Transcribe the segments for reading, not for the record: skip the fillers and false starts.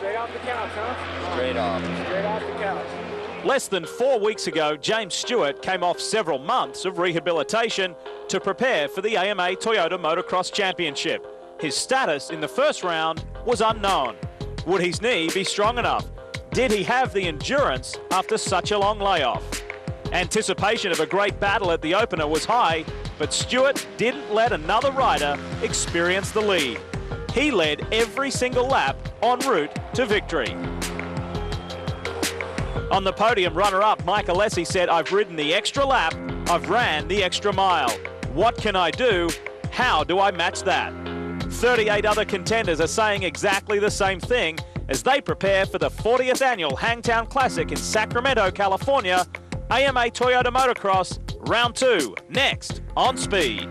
Straight off the couch, huh? Straight off. Straight off the couch. Less than 4 weeks ago, James Stewart came off several months of rehabilitation to prepare for the AMA Toyota Motocross Championship. His status in the first round was unknown. Would his knee be strong enough? Did he have the endurance after such a long layoff? Anticipation of a great battle at the opener was high, but Stewart didn't let another rider experience the lead. He led every single lap en route to victory. On the podium, runner-up Mike Alessi said, "I've ridden the extra lap, I've ran the extra mile. What can I do? How do I match that?" 38 other contenders are saying exactly the same thing as they prepare for the 40th annual Hangtown Classic in Sacramento, California. AMA Toyota Motocross, Round 2, next on Speed.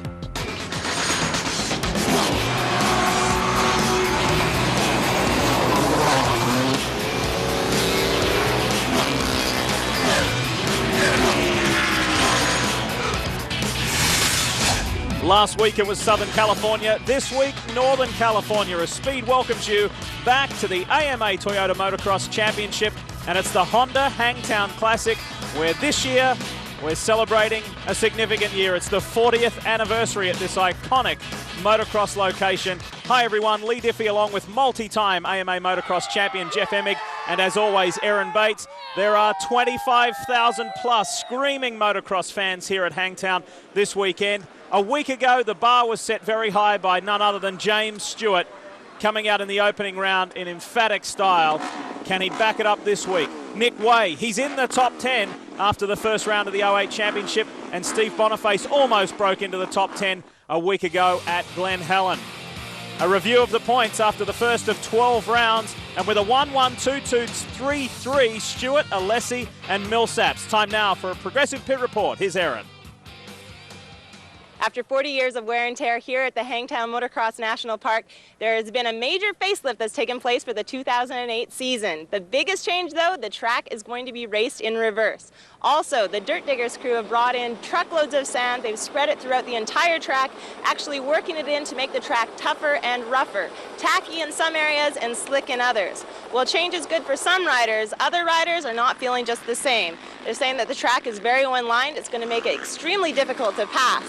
Last week it was Southern California. This week, Northern California. As Speed welcomes you back to the AMA Toyota Motocross Championship, and it's the Honda Hangtown Classic, where this year we're celebrating a significant year. It's the 40th anniversary at this iconic motocross location. Hi everyone, Lee Diffie along with multi-time AMA Motocross champion Jeff Emig, and as always, Aaron Bates. There are 25,000 plus screaming motocross fans here at Hangtown this weekend. A week ago, the bar was set very high by none other than James Stewart, coming out in the opening round in emphatic style. Can he back it up this week? Nick Way, he's in the top 10 after the first round of the 08 Championship, and Steve Boniface almost broke into the top 10 a week ago at Glen Helen. A review of the points after the first of 12 rounds, and with a 1-1-2-2-3-3, Stewart, Alessi and Millsaps. Time now for a progressive pit report. Here's Aaron. After 40 years of wear and tear here at the Hangtown Motocross National Park, there has been a major facelift that's taken place for the 2008 season. The biggest change, though, the track is going to be raced in reverse. Also, the Dirt Diggers crew have brought in truckloads of sand. They've spread it throughout the entire track, actually working it in to make the track tougher and rougher, tacky in some areas and slick in others. While change is good for some riders, other riders are not feeling just the same. They're saying that the track is very one-lined. It's going to make it extremely difficult to pass.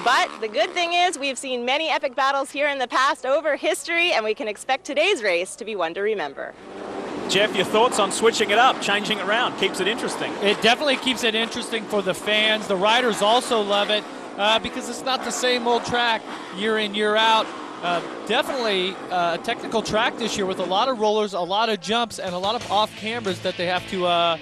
But the good thing is we've seen many epic battles here in the past over history, and we can expect today's race to be one to remember. Jeff, your thoughts on switching it up, changing it around? Keeps it interesting. It definitely keeps it interesting for the fans. The riders also love it because it's not the same old track year in, year out. Definitely a technical track this year with a lot of rollers, a lot of jumps, and a lot of off-cameras that they have to,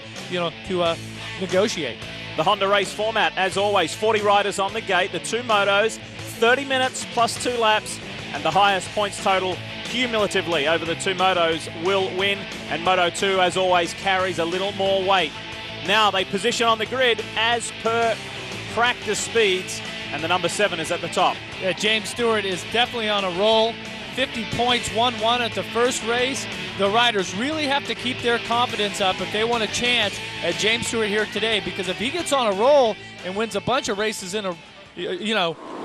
negotiate. The Honda race format, as always, 40 riders on the gate, the two motos, 30 minutes plus 2 laps, and the highest points total cumulatively over the two motos will win, and Moto 2, as always, carries a little more weight. Now they position on the grid as per practice speeds, and the number 7 is at the top. Yeah, James Stewart is definitely on a roll. 50 points, 1-1 at the first race. The riders really have to keep their confidence up if they want a chance at James Stewart here today, because if he gets on a roll and wins a bunch of races in a,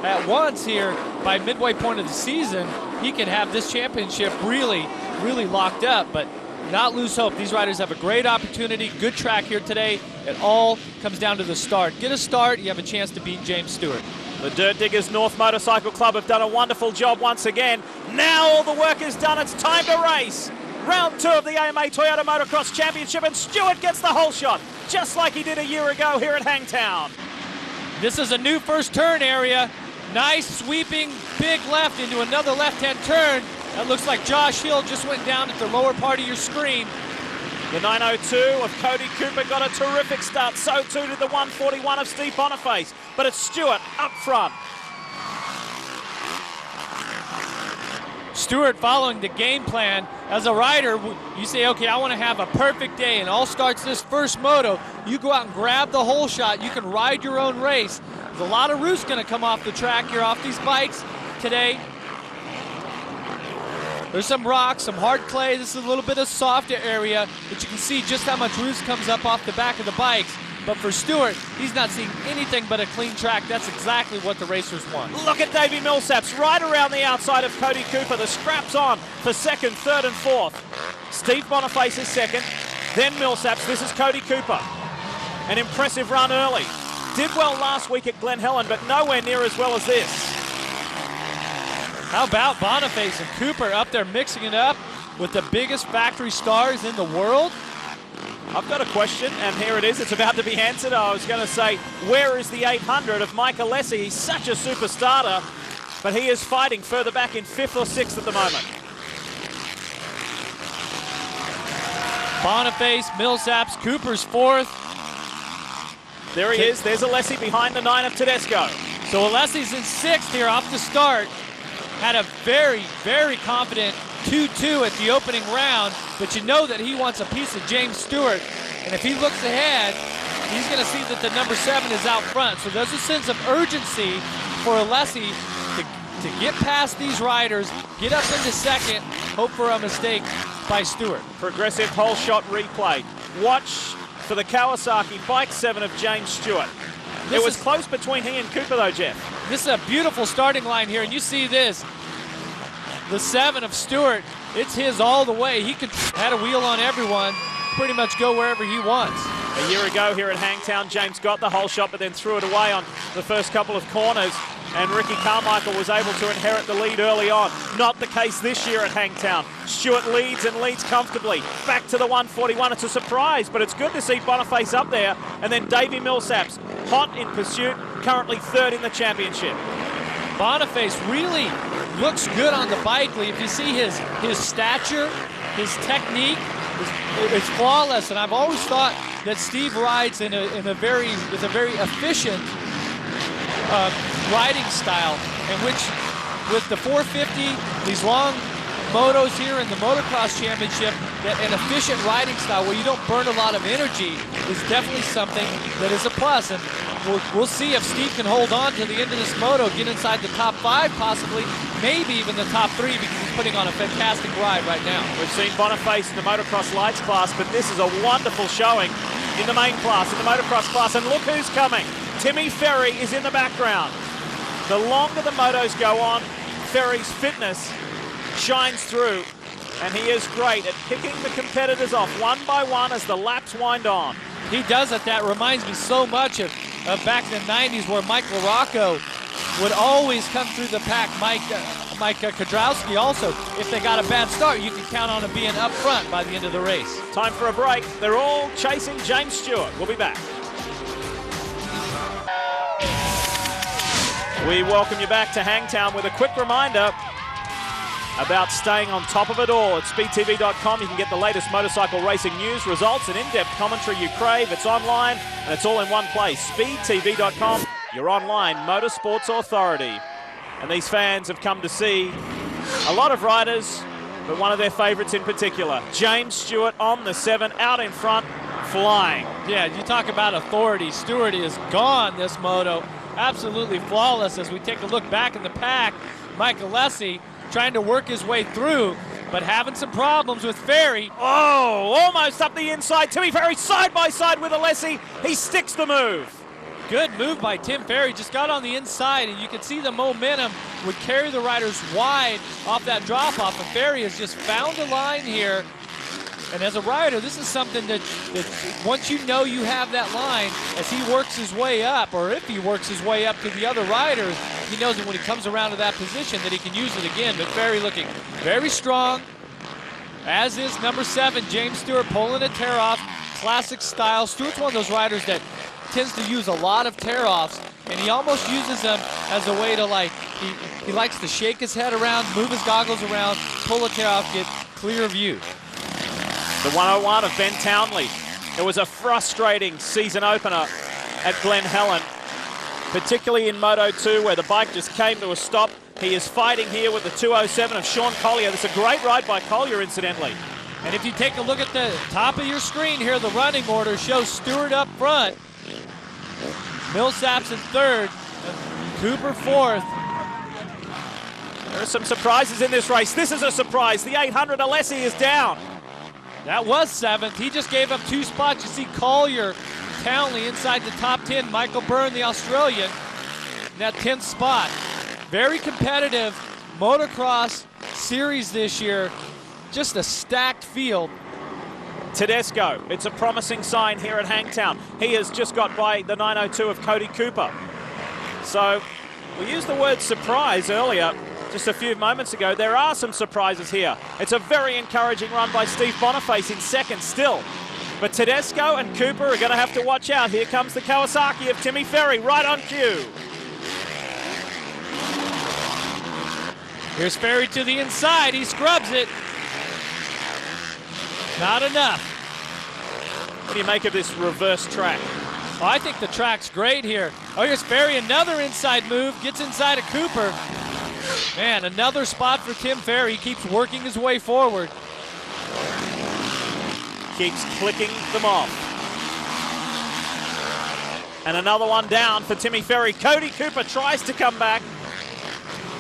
at once here by midway point of the season, he can have this championship really, really locked up. But not lose hope. These riders have a great opportunity, good track here today. It all comes down to the start. Get a start, you have a chance to beat James Stewart. The Dirt Diggers North Motorcycle Club have done a wonderful job once again. Now all the work is done, it's time to race. Round 2 of the AMA Toyota Motocross Championship, and Stewart gets the whole shot, just like he did a year ago here at Hangtown. This is a new first turn area. Nice sweeping big left into another left-hand turn. That looks like Josh Hill just went down at the lower part of your screen. The 902 of Cody Cooper got a terrific start. So too did the 141 of Steve Boniface. But it's Stewart up front. Stewart following the game plan. As a rider, you say, okay, I want to have a perfect day, and all starts this first moto. You go out and grab the whole shot. You can ride your own race. There's a lot of roost going to come off the track here off these bikes today. There's some rocks, some hard clay. This is a little bit of softer area, but you can see just how much roost comes up off the back of the bikes. But for Stewart, he's not seeing anything but a clean track. That's exactly what the racers want. Look at Davey Millsaps right around the outside of Cody Cooper. The straps on for second, third, and fourth. Steve Boniface is second, then Millsaps. This is Cody Cooper. An impressive run early. Did well last week at Glen Helen, but nowhere near as well as this. How about Boniface and Cooper up there mixing it up with the biggest factory stars in the world? I've got a question, and here it is. It's about to be answered. I was going to say, where is the 800 of Mike Alessi? He's such a super starter, but he is fighting further back in 5th or 6th at the moment. Boniface, Millsaps, Cooper's 4th. There he is. There's Alessi behind the 9 of Tedesco. So Alessi's in 6th here off the start. Had a very, very confident 2-2 at the opening round, but you know that he wants a piece of James Stewart. And if he looks ahead, he's going to see that the number 7 is out front. So there's a sense of urgency for Alessi to get past these riders, get up into second, hope for a mistake by Stewart. Progressive whole shot replay. Watch for the Kawasaki Bike 7 of James Stewart. It was close between he and Cooper though, Jeff. This is a beautiful starting line here, and you see this. The 7 of Stewart, it's his all the way. He could had a wheel on everyone, pretty much go wherever he wants. A year ago here at Hangtown, James got the whole shot, but then threw it away on the first couple of corners, and Ricky Carmichael was able to inherit the lead early on. Not the case this year at Hangtown. Stewart leads and leads comfortably. Back to the 141. It's a surprise, but it's good to see Boniface up there. And then Davey Millsaps, hot in pursuit, currently 3rd in the championship. Boniface really looks good on the bike. If you see his stature, his technique is flawless. And I've always thought that Steve rides in a very efficient riding style, in which with the 450, these long motos here in the Motocross Championship, that an efficient riding style where you don't burn a lot of energy is definitely something that is a plus. And we'll see if Steve can hold on to the end of this moto, get inside the top 5 possibly, maybe even the top 3, because he's putting on a fantastic ride right now. We've seen Boniface in the Motocross Lights class, but this is a wonderful showing in the main class, in the Motocross class. And look who's coming. Timmy Ferry is in the background. The longer the motos go on, Ferry's fitness shines through, and he is great at picking the competitors off one by one as the laps wind on. He does it. That reminds me so much of back in the 90s, where Mike LaRocco would always come through the pack. Mike Kudrowski also, if they got a bad start, you can count on him being up front by the end of the race. Time for a break. They're all chasing James Stewart. We'll be back. We welcome you back to Hangtown with a quick reminder about staying on top of it all. At speedtv.com, you can get the latest motorcycle racing news, results, and in-depth commentary you crave. It's online, and it's all in one place. speedtv.com, your online motorsports authority. And these fans have come to see a lot of riders, but one of their favorites in particular, James Stewart on the 7, out in front, flying. Yeah, you talk about authority. Stewart is gone this moto. Absolutely flawless. As we take a look back in the pack, Mike Alessi trying to work his way through, but having some problems with Ferry. Oh, almost up the inside. Timmy Ferry side by side with Alessi. He sticks the move. Good move by Tim Ferry. Just got on the inside, and you can see the momentum would carry the riders wide off that drop-off. And Ferry has just found a line here. And as a rider, this is something that once you know you have that line, as he works his way up, or if he works his way up to the other riders, he knows that when he comes around to that position that he can use it again. But Ferry looking very strong, as is number 7, James Stewart, pulling a tear-off, classic style. Stewart's one of those riders that tends to use a lot of tear-offs, and he almost uses them as a way to, like, he likes to shake his head around, move his goggles around, pull a tear-off, get clear view. The 101 of Ben Townley. It was a frustrating season opener at Glen Helen, particularly in Moto 2, where the bike just came to a stop. He is fighting here with the 207 of Sean Collier. That's a great ride by Collier, incidentally. And if you take a look at the top of your screen here, the running order shows Stewart up front, Millsaps in 3rd, Cooper 4th. There are some surprises in this race. This is a surprise. The 800 Alessi is down. That was 7th. He just gave up 2 spots. You see Collier Townley inside the top 10. Michael Byrne, the Australian, in that 10th spot. Very competitive motocross series this year. Just a stacked field. Tedesco, it's a promising sign here at Hangtown. He has just got by the 902 of Cody Cooper. So we used the word surprise earlier, just a few moments ago. There are some surprises here. It's a very encouraging run by Steve Boniface in second still. But Tedesco and Cooper are going to have to watch out. Here comes the Kawasaki of Timmy Ferry right on cue. Here's Ferry to the inside. He scrubs it. Not enough. What do you make of this reverse track? Oh, I think the track's great here. Oh, here's Ferry, another inside move. Gets inside of Cooper. Man, another spot for Tim Ferry. He keeps working his way forward. Keeps clicking them off. And another one down for Timmy Ferry. Cody Cooper tries to come back,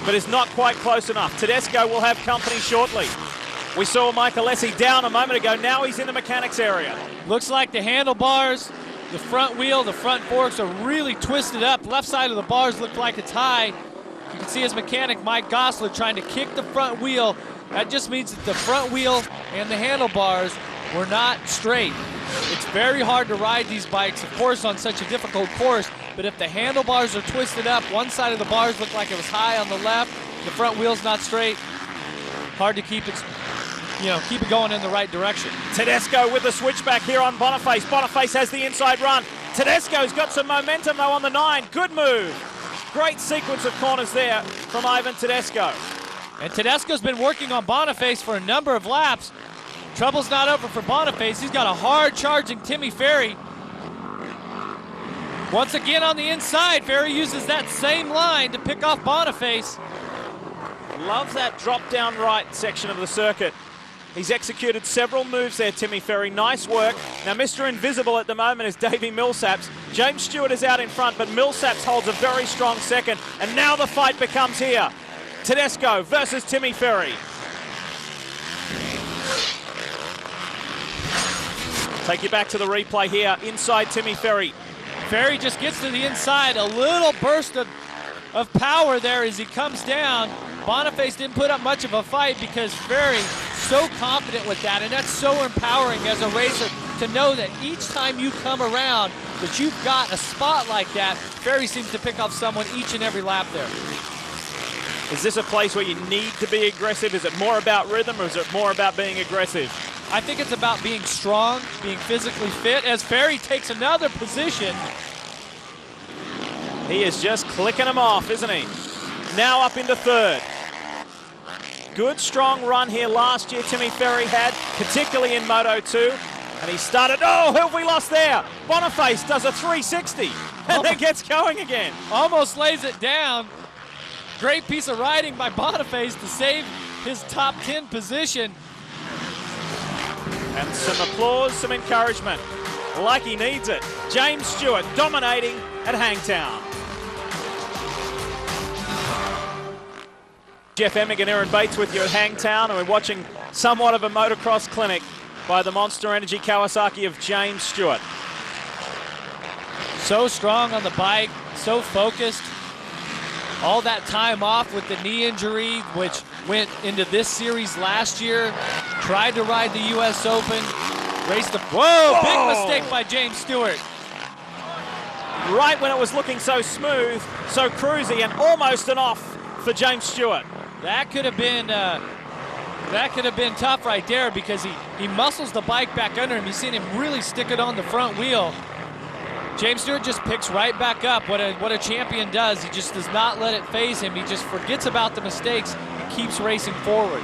but is not quite close enough. Tedesco will have company shortly. We saw Michael Alessi down a moment ago. Now he's in the mechanics area. Looks like the handlebars, the front wheel, the front forks are really twisted up. Left side of the bars look like it's high. You can see his mechanic, Mike Gosler, trying to kick the front wheel. That just means that the front wheel and the handlebars were not straight. It's very hard to ride these bikes, of course, on such a difficult course, but if the handlebars are twisted up, one side of the bars look like it was high on the left, the front wheel's not straight, hard to keep it, keep it going in the right direction. Tedesco with the switchback here on Boniface. Boniface has the inside run. Tedesco's got some momentum though on the 9. Good move. Great sequence of corners there from Ivan Tedesco. And Tedesco's been working on Boniface for a number of laps. Trouble's not over for Boniface. He's got a hard charging Timmy Ferry. Once again on the inside, Ferry uses that same line to pick off Boniface. Loves that drop down right section of the circuit. He's executed several moves there, Timmy Ferry. Nice work. Now, Mr. Invisible at the moment is Davey Millsaps. James Stewart is out in front, but Millsaps holds a very strong second. And now the fight becomes here. Tedesco versus Timmy Ferry. Take you back to the replay here. Inside Timmy Ferry. Ferry just gets to the inside. A little burst of power there as he comes down. Boniface didn't put up much of a fight because Ferry so confident with that, and that's so empowering as a racer to know that each time you come around that you've got a spot like that. Ferry seems to pick off someone each and every lap there. Is this a place where you need to be aggressive? Is it more about rhythm or is it more about being aggressive? I think it's about being strong, being physically fit. As Ferry takes another position. He is just clicking them off, isn't he? Now up into third. Good, strong run here last year Timmy Ferry had, particularly in Moto 2. And he started, oh, who have we lost there? Boniface does a 360 and then gets going again. Almost lays it down. Great piece of riding by Boniface to save his top 10 position. And some applause, some encouragement, like he needs it. James Stewart dominating at Hangtown. Jeff Emig and Aaron Bates with you at Hangtown, and we're watching somewhat of a motocross clinic by the Monster Energy Kawasaki of James Stewart. So strong on the bike, so focused. All that time off with the knee injury, which went into this series last year. Tried to ride the U.S. Open. Raced the... Whoa! Big mistake by James Stewart. Right when it was looking so smooth, so cruisy, and almost an off for James Stewart. That could have been tough right there because he muscles the bike back under him. You've seen him really stick it on the front wheel. James Stewart just picks right back up. What a champion does. He just does not let it phase him. He just forgets about the mistakes and keeps racing forward.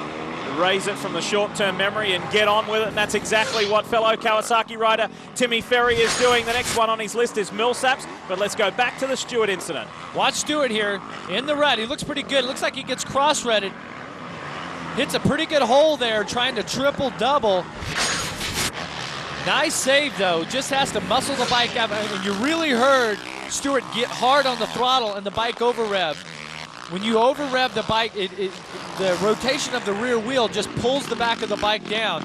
Raise it from the short-term memory and get on with it, and that's exactly what fellow Kawasaki rider Timmy Ferry is doing. The next one on his list is Millsaps, but let's go back to the Stewart incident. Watch Stewart here in the rut. He looks pretty good. It looks like he gets cross-redded. Hits a pretty good hole there, trying to triple-double. Nice save, though. Just has to muscle the bike out. And you really heard Stewart get hard on the throttle and the bike over-rev. When you over-rev the bike, the rotation of the rear wheel just pulls the back of the bike down.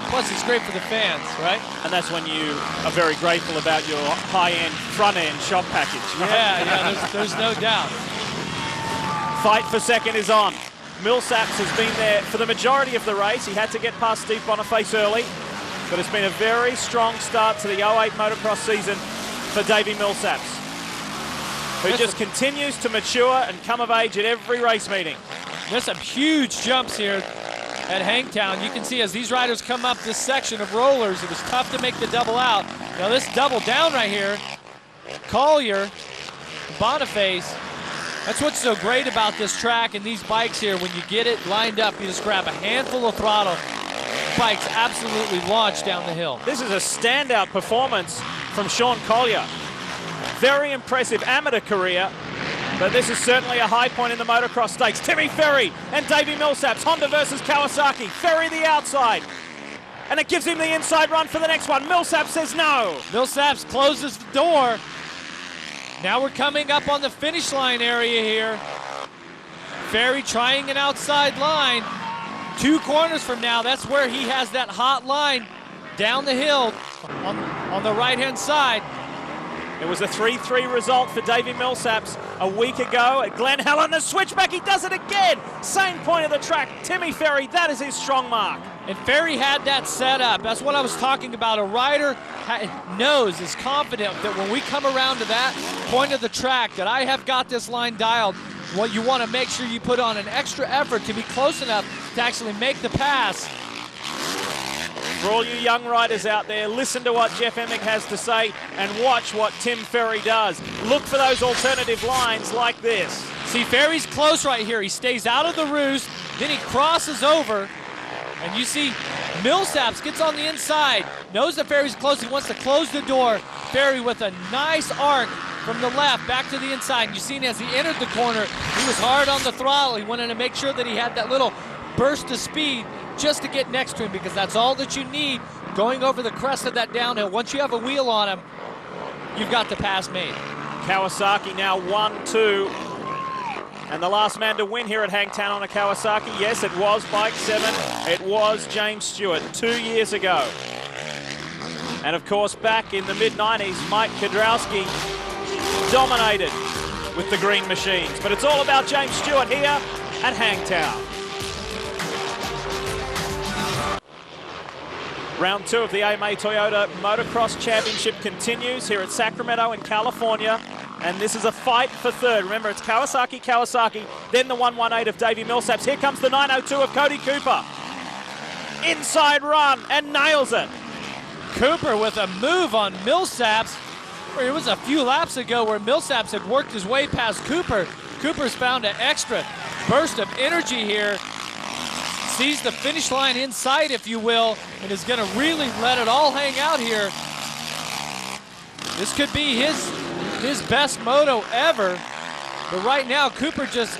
Plus, it's great for the fans, right? And that's when you are very grateful about your high-end, front-end shop package. Right? Yeah, there's no doubt. Fight for second is on. Millsaps has been there for the majority of the race. He had to get past Steve Boniface early, but it's been a very strong start to the 08 motocross season for Davey Millsaps, who just continues to mature and come of age at every race meeting. There's some huge jumps here at Hangtown. You can see as these riders come up this section of rollers, it was tough to make the double out. Now this double down right here, Collier, Boniface, that's what's so great about this track and these bikes here. When you get it lined up, you just grab a handful of throttle. Bikes absolutely launch down the hill. This is a standout performance from Sean Collier. Very impressive amateur career, but this is certainly a high point in the motocross stakes. Timmy Ferry and Davey Millsaps, Honda versus Kawasaki. Ferry the outside, and it gives him the inside run for the next one. Millsaps says no. Millsaps closes the door. Now we're coming up on the finish line area here. Ferry trying an outside line. 2 corners from now, that's where he has that hot line down the hill on the right-hand side. It was a 3-3 result for Davey Millsaps a week ago at Glen Helen. The switchback, he does it again. Same point of the track. Timmy Ferry, that is his strong mark. And Ferry had that set up. That's what I was talking about. A rider knows, is confident that when we come around to that point of the track that I have got this line dialed. What you want to make sure you put on an extra effort to be close enough to actually make the pass. For all you young riders out there, listen to what Jeff Emig has to say and watch what Tim Ferry does. Look for those alternative lines like this. See, Ferry's close right here. He stays out of the roost, then he crosses over, and you see Millsaps gets on the inside, knows that Ferry's close, he wants to close the door. Ferry with a nice arc from the left back to the inside. And you seen as he entered the corner, he was hard on the throttle. He wanted to make sure that he had that little burst of speed just to get next to him, because that's all that you need going over the crest of that downhill. Once you have a wheel on him, you've got the pass made. Kawasaki now 1-2. And the last man to win here at Hangtown on a Kawasaki, yes, it was Bike 7. It was James Stewart 2 years ago. And of course, back in the mid-90s, Mike Kudrowski dominated with the green machines. But it's all about James Stewart here at Hangtown. Round 2 of the AMA Toyota Motocross Championship continues here at Sacramento in California. And this is a fight for third. Remember, it's Kawasaki, Kawasaki, then the 118 of Davey Millsaps. Here comes the 902 of Cody Cooper. Inside run and nails it. Cooper with a move on Millsaps. It was a few laps ago where Millsaps had worked his way past Cooper. Cooper's found an extra burst of energy here. Sees the finish line inside, if you will, and is going to really let it all hang out here. This could be his best moto ever. But right now, Cooper just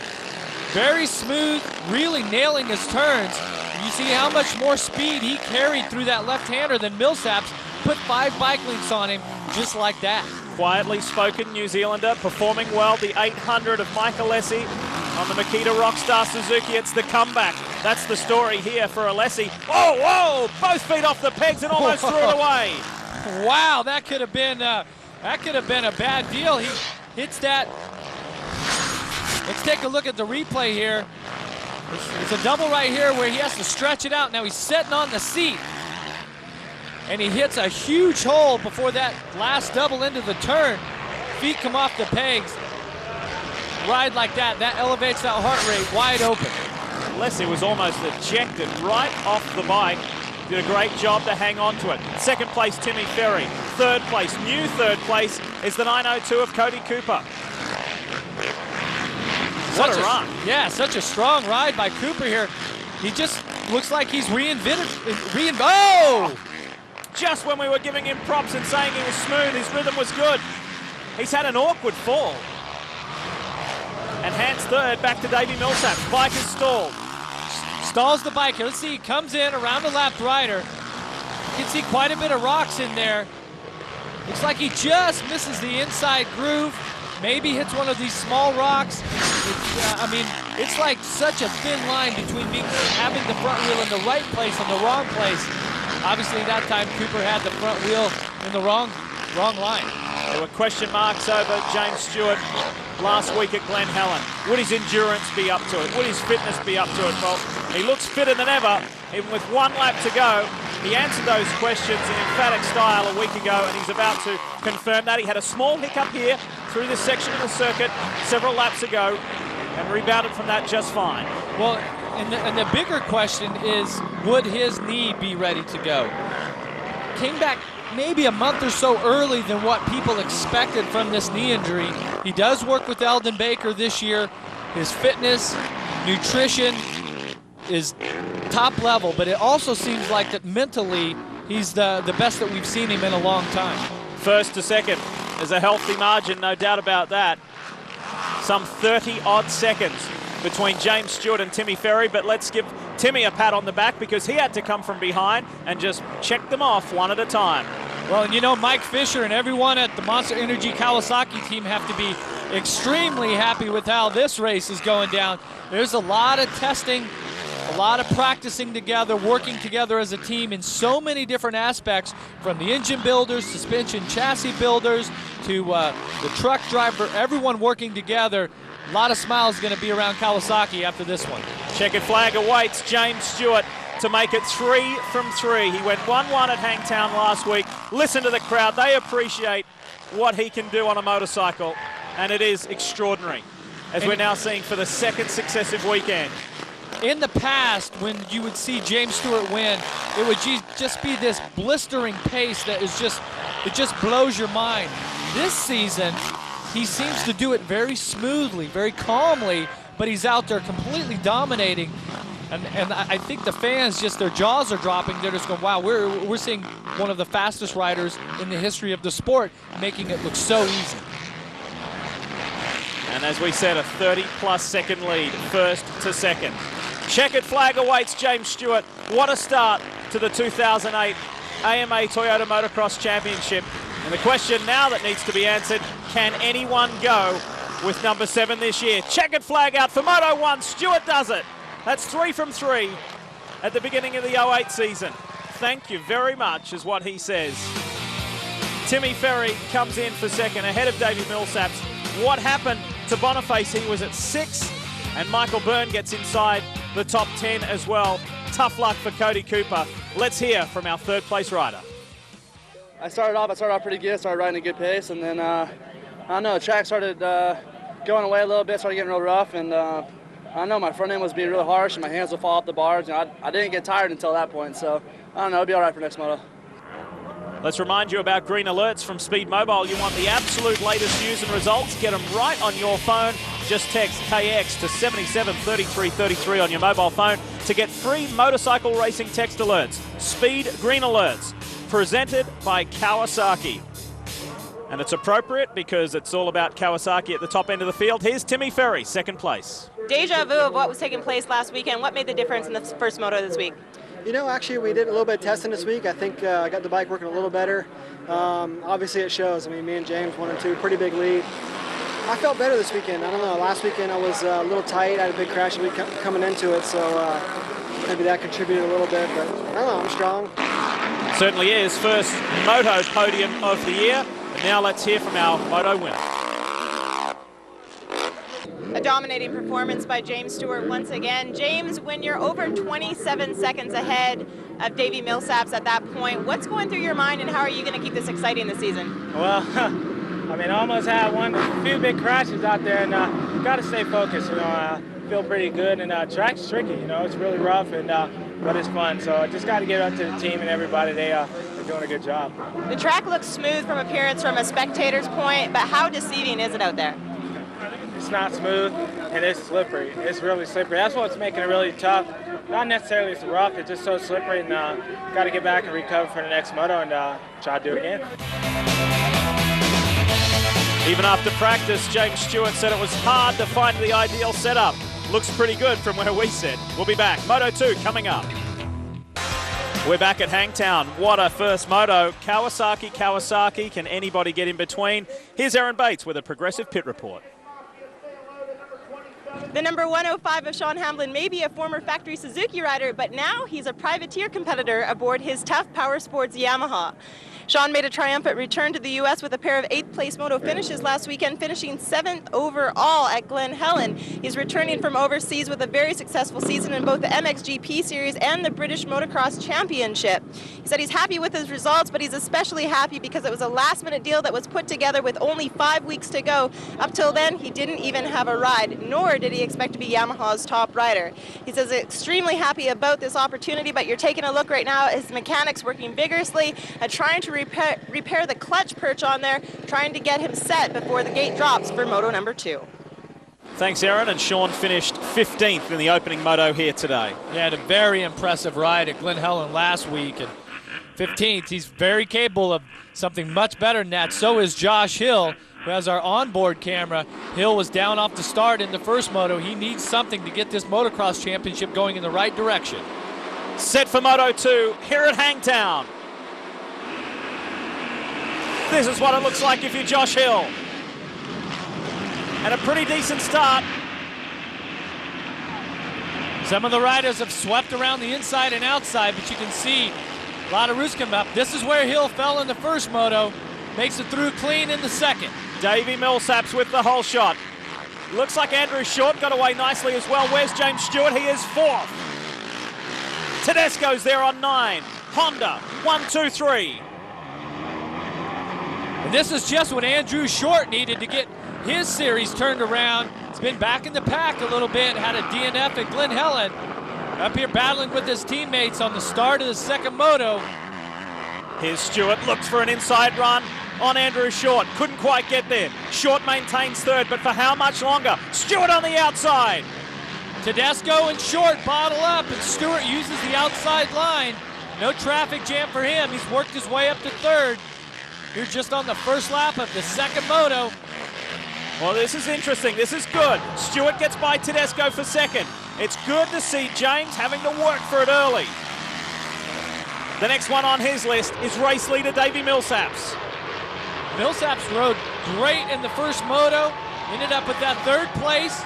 very smooth, really nailing his turns. You see how much more speed he carried through that left-hander than Millsaps. Put 5 bike links on him just like that. Quietly spoken New Zealander, performing well. The 800 of Mike Alessi on the Makita Rockstar Suzuki. It's the comeback. That's the story here for Alessi. Oh, whoa! Both feet off the pegs and almost threw it away. Wow, that could have been a bad deal. He hits that. Let's take a look at the replay here. It's a double right here where he has to stretch it out. Now he's sitting on the seat. And he hits a huge hole before that last double into the turn. Feet come off the pegs. Ride like that, that elevates that heart rate wide open. Alessi was almost ejected right off the bike. Did a great job to hang on to it. Second place, Timmy Ferry. Third place, new third place, is the 902 of Cody Cooper. What a run. Yeah, such a strong ride by Cooper here. He just looks like he's oh! Just when we were giving him props and saying he was smooth, his rhythm was good. He's had an awkward fall. And hands third back to Davey Millsaps. Bike is stalled. Stalls the bike here. Let's see, he comes in around the left rider. You can see quite a bit of rocks in there. Looks like he just misses the inside groove. Maybe hits one of these small rocks. It's like such a thin line between having the front wheel in the right place and the wrong place. Obviously, that time Cooper had the front wheel in the wrong line. There were question marks over James Stewart last week at Glen Helen. Would his endurance be up to it? Would his fitness be up to it? Well, he looks fitter than ever, even with 1 lap to go. He answered those questions in emphatic style a week ago, and he's about to confirm that. He had a small hiccup here through this section of the circuit several laps ago and rebounded from that just fine. Well, and the bigger question is, would his knee be ready to go? Came back maybe a month or so early than what people expected from this knee injury. He does work with Eldon Baker this year. His fitness, nutrition is top level, but it also seems like that mentally he's the best that we've seen him in a long time. First to second is a healthy margin, no doubt about that. Some 30-odd seconds between James Stewart and Timmy Ferry, but let's give Timmy a pat on the back because he had to come from behind and just check them off one at a time. Well, and you know, Mike Fisher and everyone at the Monster Energy Kawasaki team have to be extremely happy with how this race is going down. There's a lot of testing, a lot of practicing together, working together as a team in so many different aspects, from the engine builders, suspension chassis builders, to the truck driver, everyone working together. A lot of smiles going to be around Kawasaki after this one. Checkered flag awaits James Stewart to make it 3 from 3. He went 1-1 at Hangtown last week. Listen to the crowd. They appreciate what he can do on a motorcycle, and it is extraordinary, as we're now seeing for the second successive weekend. In the past, when you would see James Stewart win, it would just be this blistering pace that is it just blows your mind. This season, he seems to do it very smoothly, very calmly, but he's out there completely dominating. And I think the fans, just their jaws are dropping. They're just going, wow, we're seeing one of the fastest riders in the history of the sport, making it look so easy. And as we said, a 30-plus second lead, first to second. Checkered flag awaits James Stewart. What a start to the 2008 AMA Toyota Motocross Championship. And the question now that needs to be answered, can anyone go with number 7 this year? Checkered flag out for Moto 1. Stewart does it. That's 3 from 3 at the beginning of the 08 season. Thank you very much is what he says. Timmy Ferry comes in for second ahead of Davey Millsaps. What happened to Boniface? He was at 6, and Michael Byrne gets inside the top 10 as well. Tough luck for Cody Cooper. Let's hear from our third place rider. I started off pretty good, started riding a good pace, and then, I don't know, the track started going away a little bit, started getting real rough, and I don't know, my front end was being real harsh, and my hands would fall off the bars, and I didn't get tired until that point, so I don't know, it'll be all right for next moto. Let's remind you about green alerts from Speed Mobile. You want the absolute latest news and results? Get them right on your phone. Just text KX to 773333 on your mobile phone to get free motorcycle racing text alerts. Speed Green Alerts, presented by Kawasaki. And it's appropriate because it's all about Kawasaki at the top end of the field. Here's Timmy Ferry, second place. Deja vu of what was taking place last weekend. What made the difference in the first moto this week? You know, actually, we did a little bit of testing this week. I think I got the bike working a little better. Obviously, it shows. I mean, me and James, 1 and 2, pretty big lead. I felt better this weekend. I don't know. Last weekend, I was a little tight. I had a big crash week coming into it, so maybe that contributed a little bit. But I don't know. I'm strong. Certainly is. First Moto podium of the year. And now let's hear from our Moto winner. A dominating performance by James Stewart once again. James, when you're over 27 seconds ahead of Davey Millsaps at that point, what's going through your mind and how are you going to keep this exciting this season? Well, I mean, I almost had a few big crashes out there, and got to stay focused. You know, I feel pretty good, and track's tricky. You know, it's really rough, and but it's fun. So I just got to give it up to the team and everybody. They're doing a good job. The track looks smooth from appearance from a spectator's point, but how deceiving is it out there? It's not smooth, and it's slippery. It's really slippery. That's what's making it really tough. Not necessarily it's rough, it's just so slippery, and got to get back and recover for the next moto and try to do it again. Even after practice, James Stewart said it was hard to find the ideal setup. Looks pretty good from where we sit. We'll be back. Moto 2 coming up. We're back at Hangtown. What a first moto. Kawasaki. Can anybody get in between? Here's Aaron Bates with a Progressive Pit Report. The number 105 of Sean Hamblin may be a former factory Suzuki rider, but now he's a privateer competitor aboard his tough Power Sports Yamaha. Sean made a triumphant return to the U.S. with a pair of 8th place moto finishes last weekend, finishing 7th overall at Glen Helen. He's returning from overseas with a very successful season in both the MXGP Series and the British Motocross Championship. He said he's happy with his results, but he's especially happy because it was a last-minute deal that was put together with only 5 weeks to go. Up till then, he didn't even have a ride, nor did he expect to be Yamaha's top rider. He says he's extremely happy about this opportunity, but you're taking a look right now at his mechanics working vigorously at trying to repair the clutch perch on there, trying to get him set before the gate drops for moto number 2. Thanks, Aaron. And Sean finished 15th in the opening moto here today. He had a very impressive ride at Glen Helen last week, and 15th. He's very capable of something much better than that. So is Josh Hill, who has our onboard camera. Hill was down off the start in the first moto. He needs something to get this motocross championship going in the right direction. Set for Moto 2 here at Hangtown. This is what it looks like if you're Josh Hill. And a pretty decent start. Some of the riders have swept around the inside and outside, but you can see a lot of roots come up. This is where Hill fell in the first moto. Makes it through clean in the second. Davey Millsaps with the whole shot. Looks like Andrew Short got away nicely as well. Where's James Stewart? He is 4th. Tedesco's there on 9. Honda, 1, 2, 3. And this is just what Andrew Short needed to get his series turned around. He's been back in the pack a little bit, had a DNF at Glen Helen. Up here battling with his teammates on the start of the second moto. Here's Stewart, looks for an inside run on Andrew Short. Couldn't quite get there. Short maintains 3rd, but for how much longer? Stewart on the outside. Tedesco and Short bottle up, and Stewart uses the outside line. No traffic jam for him. He's worked his way up to 3rd. Here just on the first lap of the second moto. Well, this is interesting. This is good. Stewart gets by Tedesco for 2nd. It's good to see James having to work for it early. The next one on his list is race leader Davey Millsaps. Millsaps rode great in the first moto. Ended up with that 3rd place.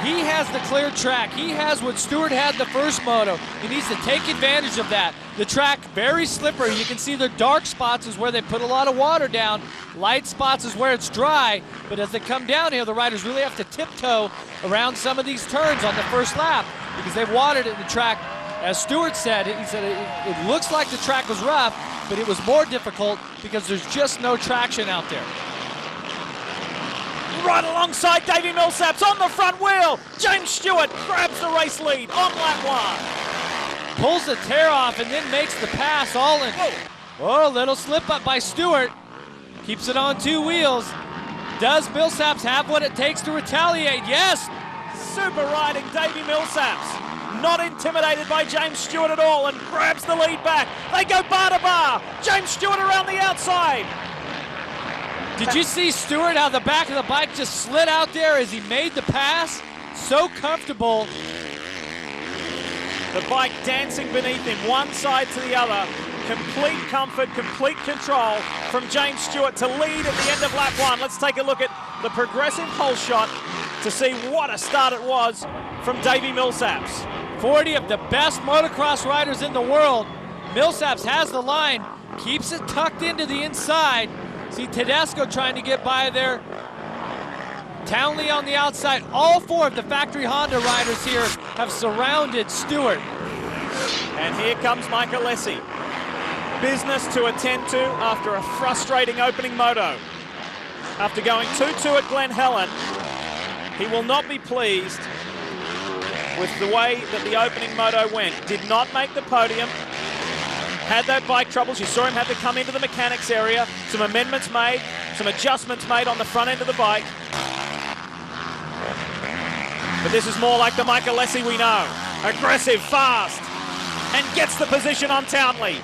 He has the clear track. He has what Stewart had the first moto. He needs to take advantage of that. The track, very slippery. You can see the dark spots is where they put a lot of water down. Light spots is where it's dry. But as they come down here, the riders really have to tiptoe around some of these turns on the first lap because they've watered it in the track. As Stewart said, he said it looks like the track was rough, but it was more difficult because there's just no traction out there. Right alongside Davey Millsaps on the front wheel. James Stewart grabs the race lead on lap 1. Pulls the tear off and then makes the pass all in. Oh, little slip up by Stewart. Keeps it on 2 wheels. Does Millsaps have what it takes to retaliate? Yes. Super riding Davey Millsaps. Not intimidated by James Stewart at all and grabs the lead back. They go bar to bar. James Stewart around the outside. Did you see Stewart, how the back of the bike just slid out there as he made the pass? So comfortable. The bike dancing beneath him, one side to the other. Complete comfort, complete control from James Stewart to lead at the end of lap 1. Let's take a look at the progressive pole shot to see what a start it was from Davey Millsaps. 40 of the best motocross riders in the world. Millsaps has the line, keeps it tucked into the inside. See Tedesco trying to get by there. Townley on the outside. All 4 of the factory Honda riders here have surrounded Stewart. And here comes Mike Alessi. Business to attend to after a frustrating opening moto. After going 2-2 at Glen Helen, he will not be pleased with the way that the opening moto went. Did not make the podium. Had that bike troubles. You saw him have to come into the mechanics area. Some amendments made, some adjustments made on the front end of the bike. But this is more like the Mike Alessi we know. Aggressive, fast, and gets the position on Townley.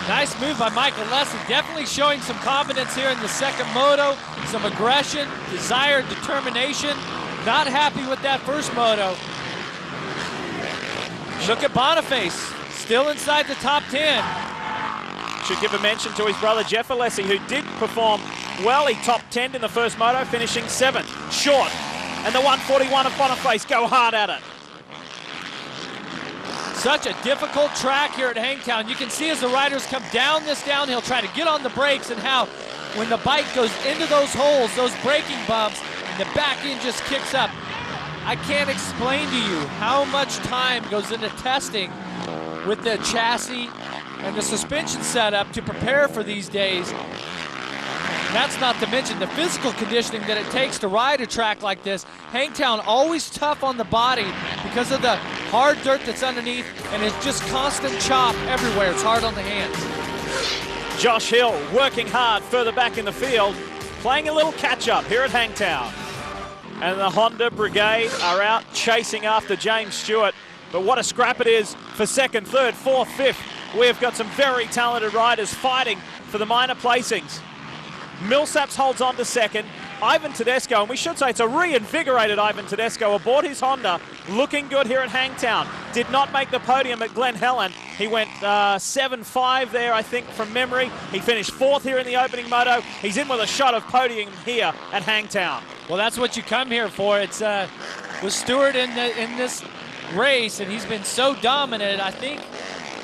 Nice move by Mike Alessi. Definitely showing some confidence here in the second moto. Some aggression, desire, determination. Not happy with that first moto. Look at Boniface. Still inside the top 10. Should give a mention to his brother Jeff Alessi, who did perform well. He topped 10th in the first moto, finishing 7th. Short. And the 141 of Boniface go hard at it. Such a difficult track here at Hangtown. You can see as the riders come down this downhill, try to get on the brakes, and how when the bike goes into those holes, those braking bumps, and the back end just kicks up. I can't explain to you how much time goes into testing with the chassis and the suspension setup to prepare for these days. That's not to mention the physical conditioning that it takes to ride a track like this. Hangtown always tough on the body because of the hard dirt that's underneath, and it's just constant chop everywhere. It's hard on the hands. Josh Hill working hard further back in the field, playing a little catch-up here at Hangtown. And the Honda Brigade are out chasing after James Stewart. But what a scrap it is for second, third, fourth, fifth. We've got some very talented riders fighting for the minor placings. Millsaps holds on to second. Ivan Tedesco, and we should say it's a reinvigorated Ivan Tedesco aboard his Honda, looking good here at Hangtown. Did not make the podium at Glen Helen. He went 7-5 there, I think, from memory. He finished 4th here in the opening moto. He's in with a shot of podium here at Hangtown. Well, that's what you come here for. It's with Stewart in this race, and he's been so dominant. I think,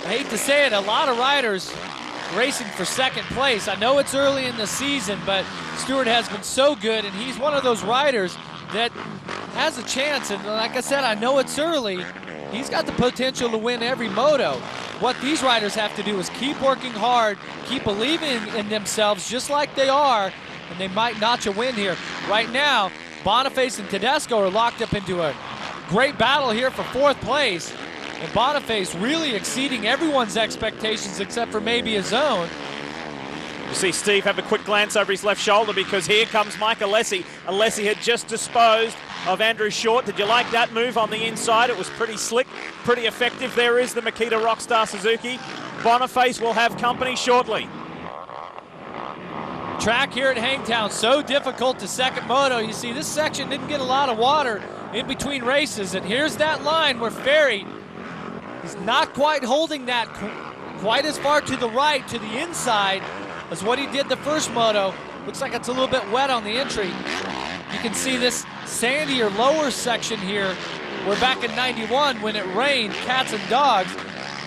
I hate to say it, a lot of riders racing for second place. I know it's early in the season, but Stewart has been so good, and he's one of those riders that has a chance. And like I said, I know it's early. He's got the potential to win every moto. What these riders have to do is keep working hard, keep believing in themselves just like they are, and they might notch a win here. Right now, Boniface and Tedesco are locked up into a great battle here for 4th place. And Boniface really exceeding everyone's expectations except for maybe his own. You see Steve have a quick glance over his left shoulder because here comes Mike Alessi. Alessi had just disposed of Andrew Short. Did you like that move on the inside? It was pretty slick, pretty effective. There is the Makita Rockstar Suzuki. Boniface will have company shortly. Track here at Hangtown, so difficult to second moto. You see this section didn't get a lot of water in between races, and here's that line where Ferry is not quite holding that quite as far to the right, to the inside, as what he did the first moto. Looks like it's a little bit wet on the entry. You can see this sandier lower section here, where back in '91 when it rained cats and dogs,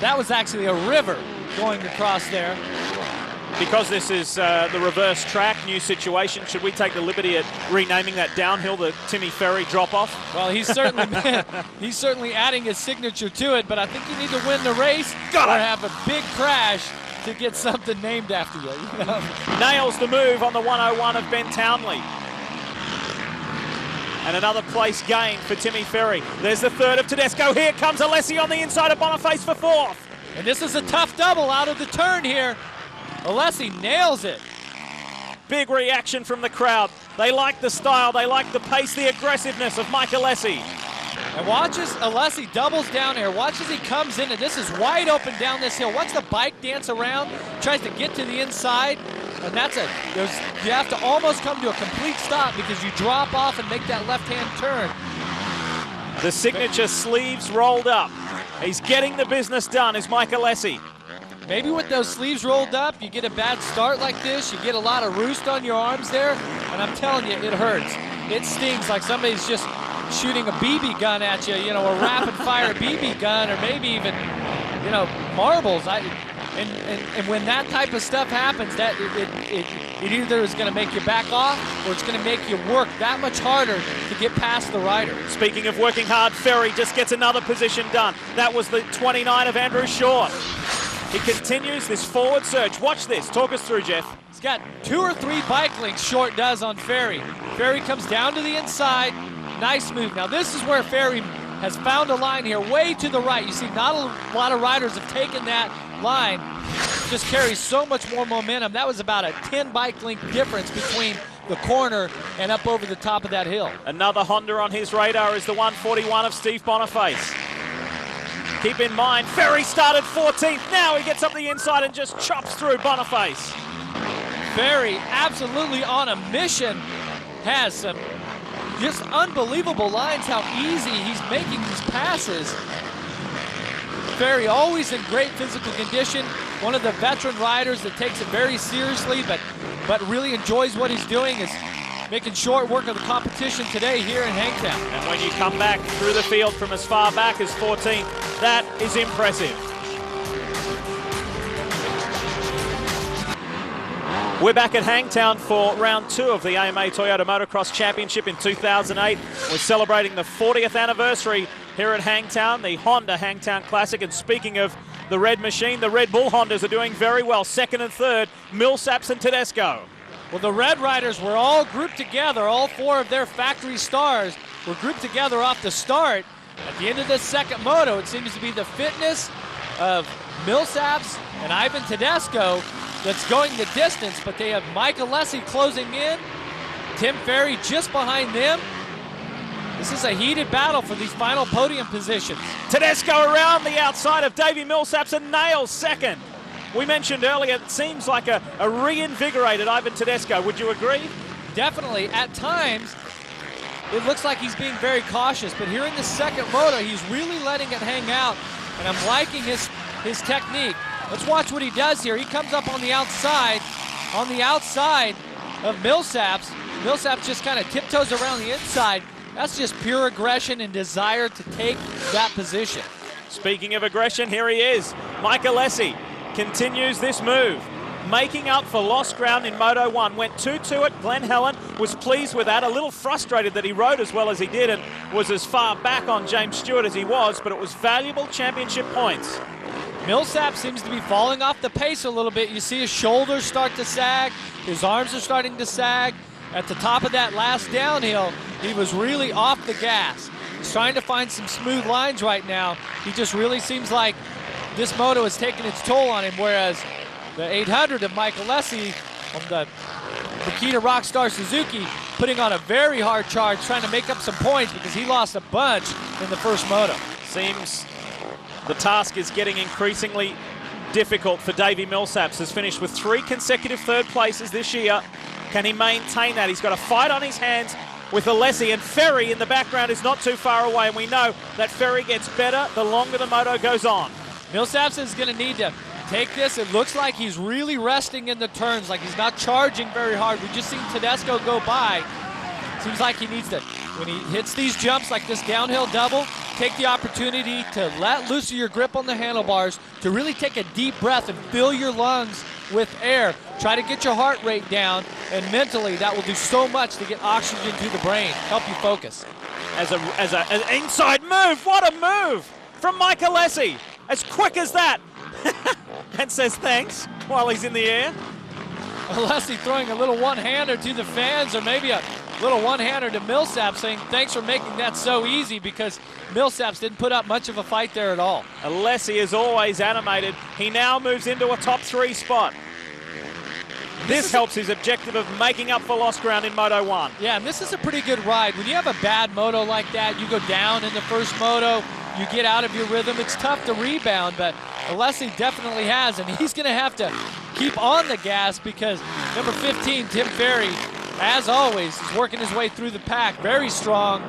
that was actually a river going across there. Because this is the reverse track, new situation, should we take the liberty at renaming that downhill the Timmy Ferry drop-off? Well, he's certainly adding his signature to it, but I think you need to win the race or have a big crash to get something named after you. You know? Nails the move on the 101 of Ben Townley. And another place gain for Timmy Ferry. There's the 3rd of Tedesco. Here comes Alessi on the inside of Boniface for 4th. And this is a tough double out of the turn here. Alessi nails it. Big reaction from the crowd. They like the style, they like the pace, the aggressiveness of Mike Alessi. And watch as Alessi doubles down here. Watch as he comes in, and this is wide open down this hill. Watch the bike dance around, tries to get to the inside, and you have to almost come to a complete stop because you drop off and make that left-hand turn. The signature sleeves rolled up. He's getting the business done, is Mike Alessi. Maybe with those sleeves rolled up, you get a bad start like this, you get a lot of roost on your arms there, and I'm telling you, it hurts. It stings like somebody's just shooting a BB gun at you, you know, a rapid-fire BB gun, or maybe even, you know, marbles. And when that type of stuff happens, that it either is going to make you back off or it's going to make you work that much harder to get past the rider. Speaking of working hard, Ferry just gets another position done. That was the 29 of Andrew Short. He continues this forward surge. Watch this. Talk us through, Jeff. He's got 2 or 3 bike links Short does on Ferry. Ferry comes down to the inside. Nice move. Now this is where Ferry has found a line here way to the right. You see not a lot of riders have taken that line. Just carries so much more momentum. That was about a 10 bike link difference between the corner and up over the top of that hill. Another Honda on his radar is the 141 of Steve Boniface. Keep in mind, Ferry started 14th. Now he gets up the inside and just chops through Boniface. Ferry absolutely on a mission. Has some just unbelievable lines, how easy he's making these passes. Ferry, always in great physical condition. One of the veteran riders that takes it very seriously, but really enjoys what he's doing, is making short work of the competition today here in Hangtown. And when you come back through the field from as far back as 14th, that is impressive. We're back at Hangtown for round 2 of the AMA Toyota Motocross Championship in 2008. We're celebrating the 40th anniversary here at Hangtown, the Honda Hangtown Classic. And speaking of the red machine, the Red Bull Hondas are doing very well. 2nd and 3rd, Millsaps and Tedesco. Well, the Red Riders were all grouped together. All 4 of their factory stars were grouped together off the start. At the end of this second moto, it seems to be the fitness of Millsaps and Ivan Tedesco that's going the distance, but they have Mike Alessi closing in, Tim Ferry just behind them. This is a heated battle for these final podium positions. Tedesco around the outside of Davey Millsaps and nails 2nd. We mentioned earlier, it seems like a reinvigorated Ivan Tedesco. Would you agree? Definitely. At times, it looks like he's being very cautious, but here in the second moto, he's really letting it hang out, and I'm liking his technique. Let's watch what he does here. He comes up on the outside of Millsaps. Millsaps just kind of tiptoes around the inside. That's just pure aggression and desire to take that position. Speaking of aggression, here he is. Mike Alessi continues this move, making up for lost ground in Moto 1. Went 2-2 at Glen Helen, was pleased with that, a little frustrated that he rode as well as he did and was as far back on James Stewart as he was, but it was valuable championship points. Millsap seems to be falling off the pace a little bit. You see his shoulders start to sag, his arms are starting to sag. At the top of that last downhill, he was really off the gas. He's trying to find some smooth lines right now. He just really seems like this moto has taken its toll on him, whereas the 800 of Mike Alessi on the Makita Rockstar Suzuki putting on a very hard charge, trying to make up some points because he lost a bunch in the first moto. Seems the task is getting increasingly difficult for Davey Millsaps. Has finished with 3 consecutive 3rd places this year. Can he maintain that? He's got a fight on his hands with Alessi, and Ferry in the background is not too far away, and we know that Ferry gets better the longer the moto goes on. Millsaps is going to need to take this. It looks like he's really resting in the turns, like he's not charging very hard. We just seen Tedesco go by. Seems like he needs to, when he hits these jumps like this downhill double, take the opportunity to let loose of your grip on the handlebars, to really take a deep breath and fill your lungs with air. Try to get your heart rate down, and mentally that will do so much to get oxygen to the brain, help you focus. As an inside move, what a move from Mike Alessi. As quick as that. And says thanks while he's in the air. Alessi throwing a little one-hander to the fans, or maybe a little one-hander to Millsaps, saying thanks for making that so easy, because Millsaps didn't put up much of a fight there at all. Alessi is always animated. He now moves into a top 3 spot. This helps his objective of making up for lost ground in Moto 1. Yeah, and this is a pretty good ride. When you have a bad moto like that, you go down in the first moto, you get out of your rhythm, it's tough to rebound, but Alessi definitely has, and he's going to have to keep on the gas, because number 15, Tim Ferry, as always, is working his way through the pack, very strong.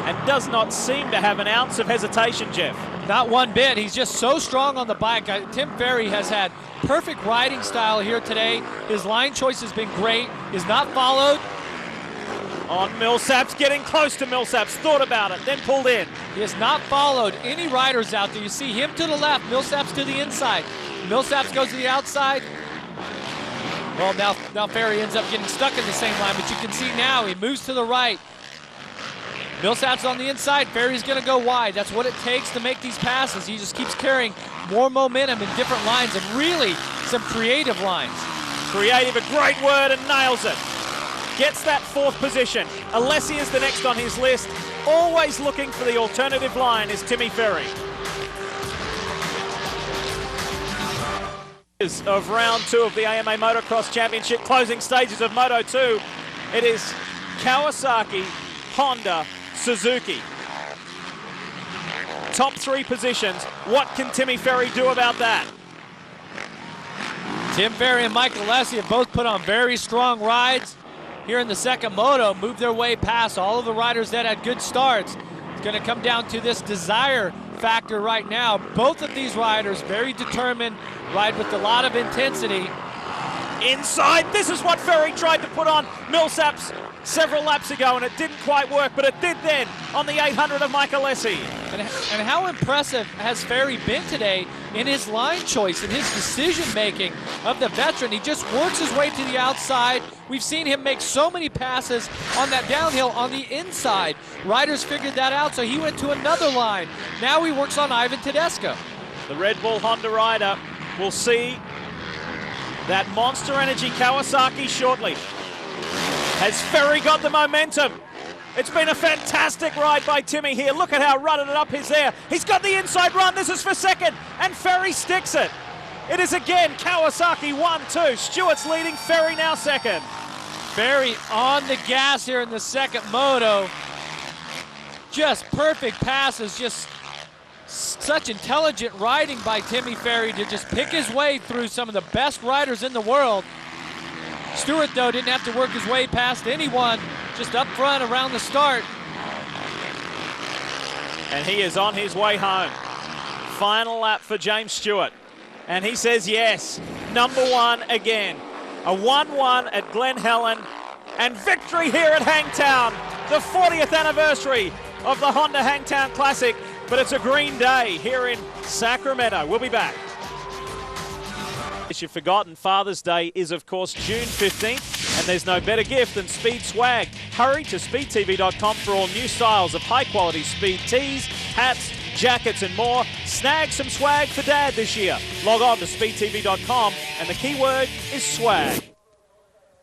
And does not seem to have an ounce of hesitation, Jeff. Not one bit. He's just so strong on the bike. Tim Ferry has had perfect riding style here today. His line choice has been great. He's not followed. On Millsaps, getting close to Millsaps, thought about it, then pulled in. He has not followed any riders out there. You see him to the left, Millsaps to the inside. Millsaps goes to the outside. Well, now Ferry ends up getting stuck in the same line, but you can see now he moves to the right. Millsaps on the inside, Ferry's gonna go wide. That's what it takes to make these passes. He just keeps carrying more momentum in different lines, and really some creative lines. Creative, a great word, and nails it. Gets that 4th position. Alessi is the next on his list. Always looking for the alternative line is Timmy Ferry. Of round 2 of the AMA Motocross Championship, closing stages of Moto 2. It is Kawasaki, Honda, Suzuki. Top 3 positions. What can Timmy Ferry do about that? Tim Ferry and Mike Alessi have both put on very strong rides here in the second moto, moved their way past all of the riders that had good starts. It's going to come down to this desire factor right now. Both of these riders very determined, ride with a lot of intensity. Inside, this is what Ferry tried to put on Millsaps several laps ago, and it didn't quite work, but it did then on the 800 of Michelesi. And how impressive has Ferry been today in his line choice and his decision-making of the veteran. He just works his way to the outside. We've seen him make so many passes on that downhill on the inside. Riders figured that out, so he went to another line. Now he works on Ivan Tedesco. The Red Bull Honda rider will see that Monster Energy Kawasaki shortly. Has Ferry got the momentum? It's been a fantastic ride by Timmy here. Look at how rutted it up he's there. He's got the inside run. This is for second, and Ferry sticks it. It is again Kawasaki 1-2. Stewart's leading, Ferry now second. Ferry on the gas here in the second moto. Just perfect passes, just such intelligent riding by Timmy Ferry to just pick his way through some of the best riders in the world. Stewart, though, didn't have to work his way past anyone, just up front around the start. And he is on his way home. Final lap for James Stewart. And he says yes, number one again. A 1-1 at Glen Helen, and victory here at Hangtown, the 40th anniversary of the Honda Hangtown Classic. But it's a green day here in Sacramento. We'll be back. If you've forgotten, Father's Day is, of course, June 15th, and there's no better gift than Speed Swag. Hurry to speedtv.com for all new styles of high-quality Speed tees, hats, jackets, and more. Snag some swag for Dad this year. Log on to speedtv.com, and the keyword is swag.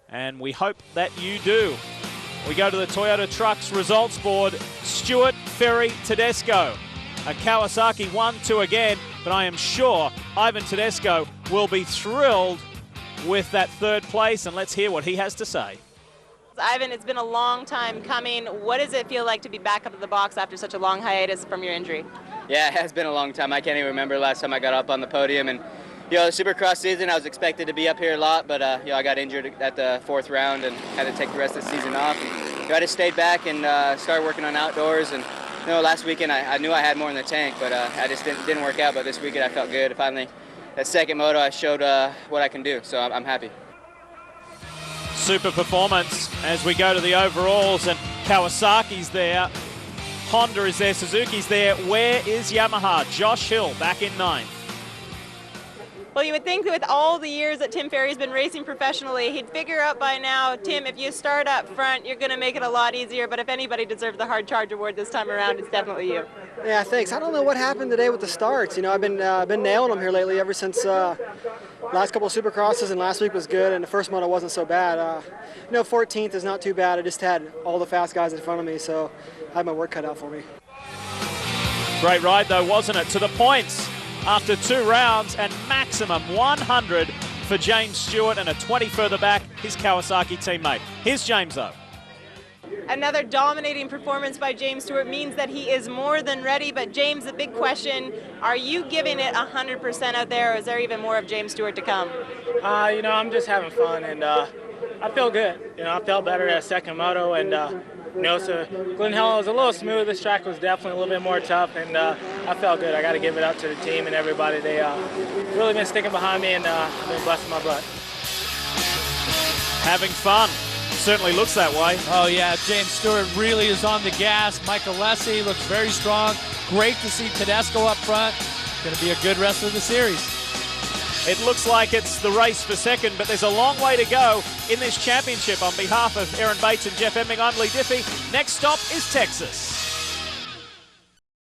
And we hope that you do. We go to the Toyota Trucks results board. Stewart, Ferry, Tedesco. A Kawasaki 1-2 again, but I am sure Ivan Tedesco will be thrilled with that third place, and let's hear what he has to say. Ivan, it's been a long time coming. What does it feel like to be back up at the box after such a long hiatus from your injury? Yeah, it has been a long time. I can't even remember last time I got up on the podium. And the Supercross season, I was expected to be up here a lot, but I got injured at the 4th round and had to take the rest of the season off. And, I just stayed back and started working on outdoors. And last weekend I knew I had more in the tank, but I just didn't work out. But this weekend I felt good. Finally, that second moto, I showed what I can do, so I'm happy. Super performance as we go to the overalls, and Kawasaki's there, Honda is there, Suzuki's there. Where is Yamaha? Josh Hill back in 9th. Well, you would think that with all the years that Tim Ferry's been racing professionally, he'd figure out by now, Tim, if you start up front, you're going to make it a lot easier. But if anybody deserves the Hard Charge Award this time around, it's definitely you. Yeah, thanks. I don't know what happened today with the starts. I've been nailing them here lately ever since last couple of Supercrosses, and last week was good, and the first moto wasn't so bad. 14th is not too bad. I just had all the fast guys in front of me, so I had my work cut out for me. Great ride, though, wasn't it? To the points after 2 rounds, and maximum 100 for James Stewart, and a 20 further back, his Kawasaki teammate. Here's James, though. Another dominating performance by James Stewart means that he is more than ready. But James, the big question, are you giving it 100% out there, or is there even more of James Stewart to come? I'm just having fun, and I feel good. I felt better at second moto, and so Glen Helen was a little smooth. This track was definitely a little bit more tough, and I felt good. I got to give it up to the team and everybody. They really been sticking behind me and been busting my butt. Having fun. Certainly looks that way. Oh yeah, James Stewart really is on the gas. Michelesi looks very strong. Great to see Tedesco up front. Going to be a good rest of the series. It looks like it's the race for second, but there's a long way to go in this championship. On behalf of Aaron Bates and Jeff Emming, I'm Lee Diffie. Next stop is Texas.